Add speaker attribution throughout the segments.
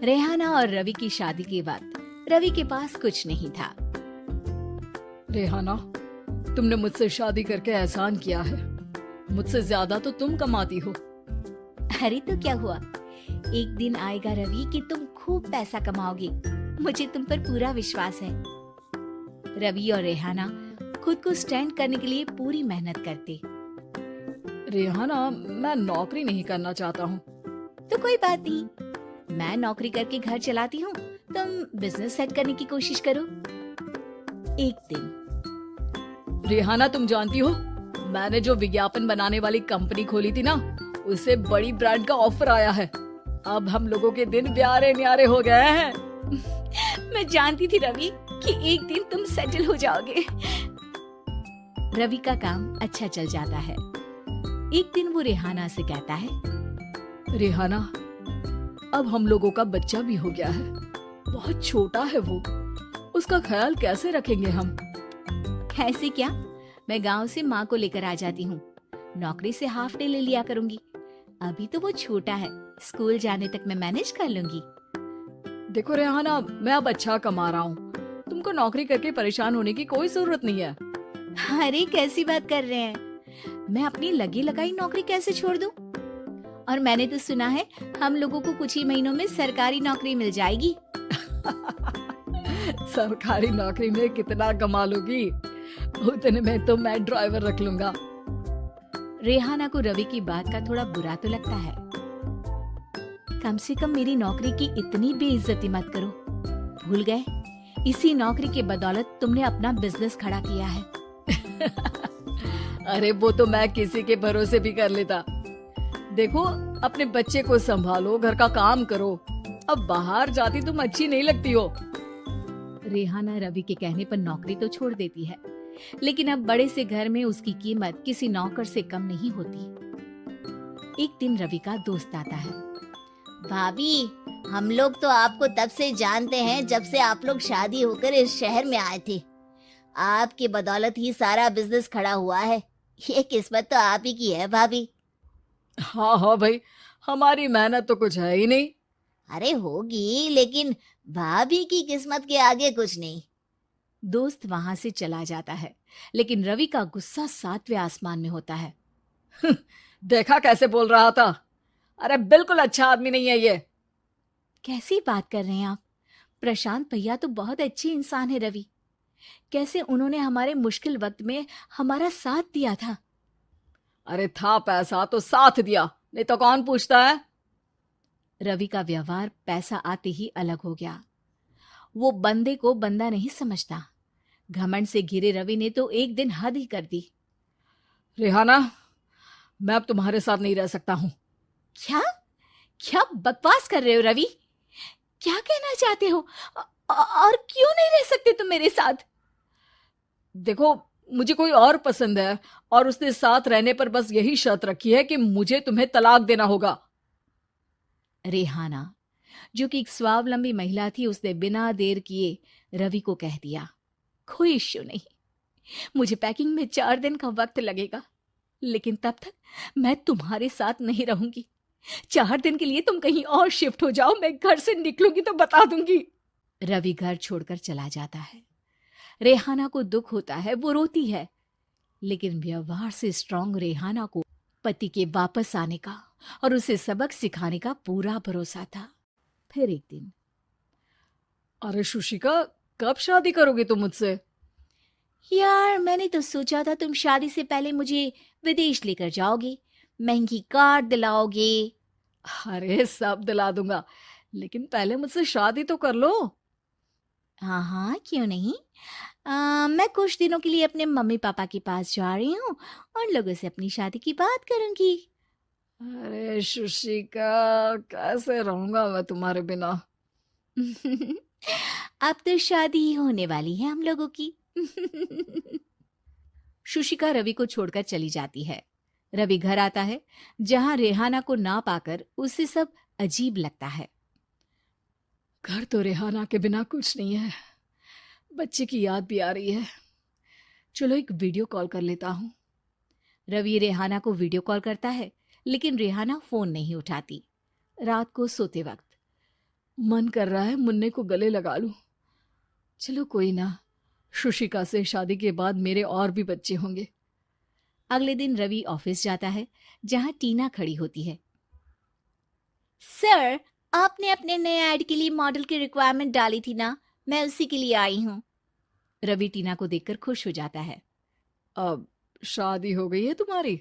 Speaker 1: रेहाना और रवि की शादी के वक्त रवि के पास कुछ नहीं था।
Speaker 2: रेहाना, तुमने मुझसे शादी करके एहसान किया है। मुझसे ज्यादा तो तुम कमाती हो।
Speaker 1: अरे तो क्या हुआ, एक दिन आएगा रवि कि तुम खूब पैसा कमाओगे। मुझे तुम पर पूरा विश्वास है। रवि और रेहाना खुद को स्टैंड करने के लिए पूरी मेहनत करते।
Speaker 2: रेहाना, मैं नौकरी नहीं करना चाहता हूँ।
Speaker 1: तो कोई बात नहीं, मैं नौकरी करके घर चलाती हूँ, तुम बिजनेस सेट करने की कोशिश करो। एक दिन
Speaker 2: रेहाना, तुम जानती हो, मैंने जो विज्ञापन बनाने वाली कंपनी खोली थी ना, उससे बड़ी ब्रांड का ऑफर आया है। अब हम लोगों के दिन प्यारे न्यारे हो गए हैं।
Speaker 1: मैं जानती थी रवि कि एक दिन तुम सेटल हो जाओगे। रवि का काम अच्छा चल जाता है। एक दिन वो रेहाना से कहता है,
Speaker 2: रेहाना, अब हम लोगों का बच्चा भी हो गया है। बहुत छोटा है वो, उसका ख्याल कैसे रखेंगे हम?
Speaker 1: ऐसे क्या, मैं गांव से माँ को लेकर आ जाती हूँ। नौकरी से हाफ डे ले लिया करूंगी। अभी तो वो छोटा है, स्कूल जाने तक मैं मैनेज कर लूंगी।
Speaker 2: देखो रेहाना, मैं अब अच्छा कमा रहा हूँ। तुमको नौकरी करके परेशान होने की कोई जरूरत नहीं है।
Speaker 1: अरे कैसी बात कर रहे हैं, मैं अपनी लगी लगाई नौकरी कैसे छोड़ दूं? और मैंने तो सुना है हम लोगों को कुछ ही महीनों में सरकारी नौकरी मिल जाएगी।
Speaker 2: सरकारी नौकरी में कितना कमा लोगी? उतने में तो मैं ड्राइवर रख लूंगा।
Speaker 1: रेहाना को रवि की बात का थोड़ा बुरा तो लगता है। कम से कम मेरी नौकरी की इतनी बेइज्जती मत करो। भूल गए, इसी नौकरी के बदौलत तुमने अपना बिजनेस खड़ा किया है।
Speaker 2: अरे वो तो मैं किसी के भरोसे भी कर लेता। देखो, अपने बच्चे को संभालो, घर का काम करो। अब बाहर जाती तुम अच्छी नहीं लगती हो।
Speaker 1: रेहाना रवि के कहने पर नौकरी तो छोड़ देती है, लेकिन अब बड़े से घर में उसकी कीमत किसी नौकर से कम नहीं होती। एक दिन रवि का दोस्त आता है।
Speaker 3: भाभी, हम लोग तो आपको तब से जानते हैं जब से आप लोग शादी होकर इस शहर में आए थे। आपकी बदौलत ही सारा बिजनेस खड़ा हुआ है। ये किस्मत तो आप ही की है भाभी।
Speaker 2: हाँ हाँ भाई, हमारी मेहनत तो कुछ है ही नहीं।
Speaker 3: अरे होगी, लेकिन भाभी की किस्मत के आगे कुछ नहीं।
Speaker 1: दोस्त वहां से चला जाता है, लेकिन रवि का गुस्सा 7वें आसमान में होता है।
Speaker 2: देखा कैसे बोल रहा था? अरे बिल्कुल अच्छा आदमी नहीं है ये।
Speaker 1: कैसी बात कर रहे हैं आप? प्रशांत भैया तो बहुत अच्छे इंसान है रवि। कैसे उन्होंने हमारे मुश्किल वक्त में हमारा साथ दिया था।
Speaker 2: अरे था पैसा तो साथ दिया, नहीं तो कौन पूछता है?
Speaker 1: रवि का व्यवहार पैसा आते ही अलग हो गया। वो बंदे को बंदा नहीं समझता। घमंड से घिरे रवि ने तो एक दिन हद ही कर दी।
Speaker 2: रेहाना, मैं अब तुम्हारे साथ नहीं रह सकता हूँ।
Speaker 1: क्या क्या बकवास कर रहे हो रवि? क्या कहना चाहते हो? और क्यों नहीं रह सकते तुम मेरे साथ?
Speaker 2: देखो, मुझे कोई और पसंद है और उसने साथ रहने पर बस यही शर्त रखी है कि मुझे तुम्हें तलाक देना होगा।
Speaker 1: रेहाना, जो कि एक स्वावलंबी महिला थी, उसने बिना देर किए रवि को कह दिया, कोई इश्यू नहीं, मुझे पैकिंग में 4 दिन का वक्त लगेगा, लेकिन तब तक मैं तुम्हारे साथ नहीं रहूंगी। 4 दिन के लिए तुम कहीं और शिफ्ट हो जाओ, मैं घर से निकलूंगी तो बता दूंगी। रवि घर छोड़कर चला जाता है। रेहाना को दुख होता है, वो रोती है, लेकिन व्यवहार से स्ट्रांग रेहाना को पति के वापस आने का और उसे सबक सिखाने का पूरा भरोसा था। फिर एक दिन,
Speaker 2: अरे शुशिका, कब शादी करोगे तुम मुझसे?
Speaker 3: यार, मैंने तो सोचा था तुम शादी से पहले मुझे विदेश लेकर जाओगे, महंगी कार दिलाओगे।
Speaker 2: अरे सब दिला दूंगा, लेकिन पहले मुझसे शादी तो कर लो।
Speaker 3: हाँ हाँ, क्यों नहीं। मैं कुछ दिनों के लिए अपने मम्मी पापा के पास जा रही हूँ और लोगों से अपनी शादी की बात करूंगी।
Speaker 2: अरे शुशिका, कैसे रहूंगा मैं तुम्हारे बिना?
Speaker 3: अब तो शादी ही होने वाली है हम लोगों की।
Speaker 1: शुशिका रवि को छोड़कर चली जाती है। रवि घर आता है, जहां रेहाना को ना पाकर उसे सब अजीब लगता है।
Speaker 2: घर तो रेहाना के बिना कुछ नहीं है। बच्चे की याद भी आ रही है। चलो एक वीडियो कॉल कर लेता हूँ।
Speaker 1: रवि रेहाना को वीडियो कॉल करता है, लेकिन रेहाना फोन नहीं उठाती। रात को सोते वक्त
Speaker 2: मन कर रहा है मुन्ने को गले लगा लूं। चलो कोई ना, शुशिका से शादी के बाद मेरे और भी बच्चे होंगे।
Speaker 1: अगले दिन रवि ऑफिस जाता है, जहां टीना खड़ी होती है। सर, आपने अपने नए ऐड के लिए मॉडल की रिक्वायरमेंट डाली थी ना, मैं उसी के लिए आई हूँ। रवि टीना को देखकर खुश हो जाता है।
Speaker 2: अब शादी हो गई है तुम्हारी?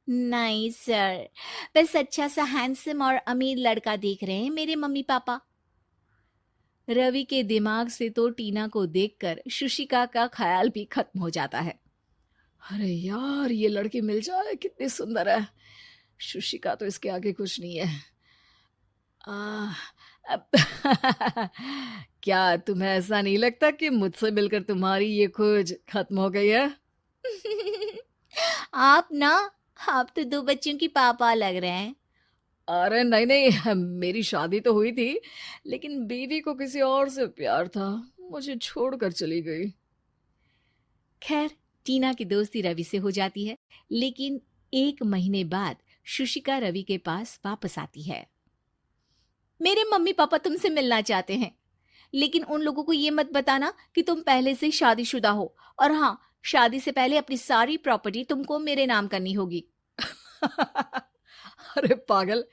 Speaker 1: नहीं सर, बस अच्छा सा हैंडसम और अमीर लड़का देख रहे हैं मेरे मम्मी पापा। रवि के दिमाग से तो टीना को देखकर शुशिका का ख्याल भी खत्म हो जाता है।
Speaker 2: अरे यार, ये लड़की मिल जाए कितनी सुंदर है। शुशिका तो इसके आगे कुछ नहीं है। अब क्या तुम्हें ऐसा नहीं लगता कि मुझसे मिलकर तुम्हारी ये खोज खत्म हो गई है?
Speaker 1: आप तो 2 बच्चों की पापा लग रहे हैं।
Speaker 2: अरे नहीं नहीं, मेरी शादी तो हुई थी, लेकिन बीवी को किसी और से प्यार था, मुझे छोड़कर चली गई।
Speaker 1: खैर, टीना की दोस्ती रवि से हो जाती है, लेकिन 1 महीने बाद शुशिका रवि के पास वापस आती है। मेरे मम्मी पापा तुमसे मिलना चाहते हैं, लेकिन उन लोगों को ये मत बताना कि तुम पहले से शादीशुदा हो, और हाँ, शादी से पहले अपनी सारी प्रॉपर्टी तुमको मेरे नाम करनी होगी।
Speaker 2: अरे पागल,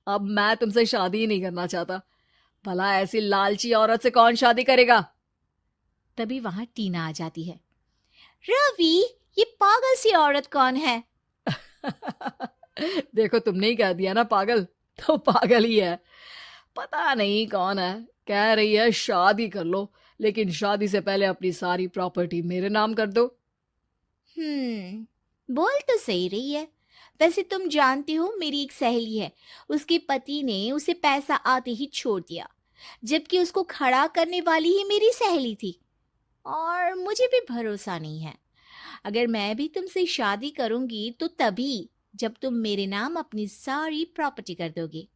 Speaker 2: अब मैं तुमसे शादी ही नहीं करना चाहता। भला ऐसी लालची औरत से कौन शादी करेगा?
Speaker 1: तभी वहां टीना आ जाती है। रवि, ये पागल सी औरत कौन है?
Speaker 2: देखो, तुमने ही कह दिया ना पागल, तो पागल ही है। पता नहीं कौन है, कह रही है शादी कर लो, लेकिन शादी से पहले अपनी सारी प्रॉपर्टी मेरे नाम कर दो।
Speaker 1: बोल तो सही रही है। वैसे तुम जानती हो, मेरी एक सहेली है, उसके पति ने उसे पैसा आते ही छोड़ दिया, जबकि उसको खड़ा करने वाली ही मेरी सहेली थी। और मुझे भी भरोसा नहीं है। अगर मैं भी तुमसे शादी करूंगी तो तभी जब तुम मेरे नाम अपनी सारी प्रॉपर्टी कर दोगे।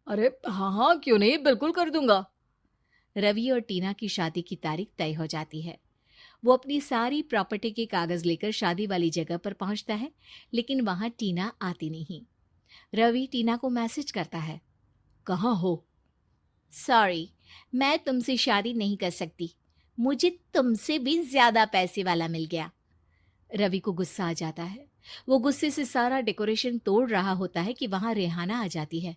Speaker 2: अरे हाँ हाँ, क्यों नहीं, बिल्कुल कर दूंगा।
Speaker 1: रवि और टीना की शादी की तारीख तय हो जाती है। वो अपनी सारी प्रॉपर्टी के कागज लेकर शादी वाली जगह पर पहुंचता है, लेकिन वहां टीना आती नहीं। रवि टीना को मैसेज करता है।
Speaker 2: कहाँ हो?
Speaker 1: सॉरी, मैं तुमसे शादी नहीं कर सकती, मुझे तुमसे भी ज्यादा पैसे वाला मिल गया। रवि को गुस्सा आ जाता है। वो गुस्से से सारा डेकोरेशन तोड़ रहा होता है कि वहां रेहाना आ जाती है।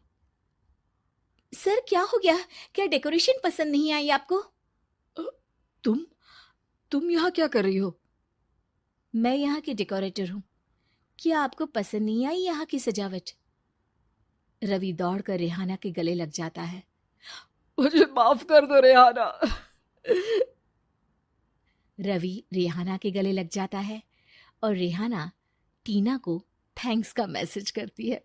Speaker 1: सर, क्या हो गया? क्या डेकोरेशन पसंद नहीं आई आपको?
Speaker 2: अ, तुम यहाँ क्या कर रही हो?
Speaker 1: मैं यहाँ की डेकोरेटर हूँ। क्या आपको पसंद नहीं आई यहाँ की सजावट? रवि दौड़कर रेहाना के गले लग जाता है।
Speaker 2: मुझे माफ कर दो रेहाना।
Speaker 1: रवि रेहाना के गले लग जाता है और रेहाना टीना को थैंक्स का मैसेज करती है।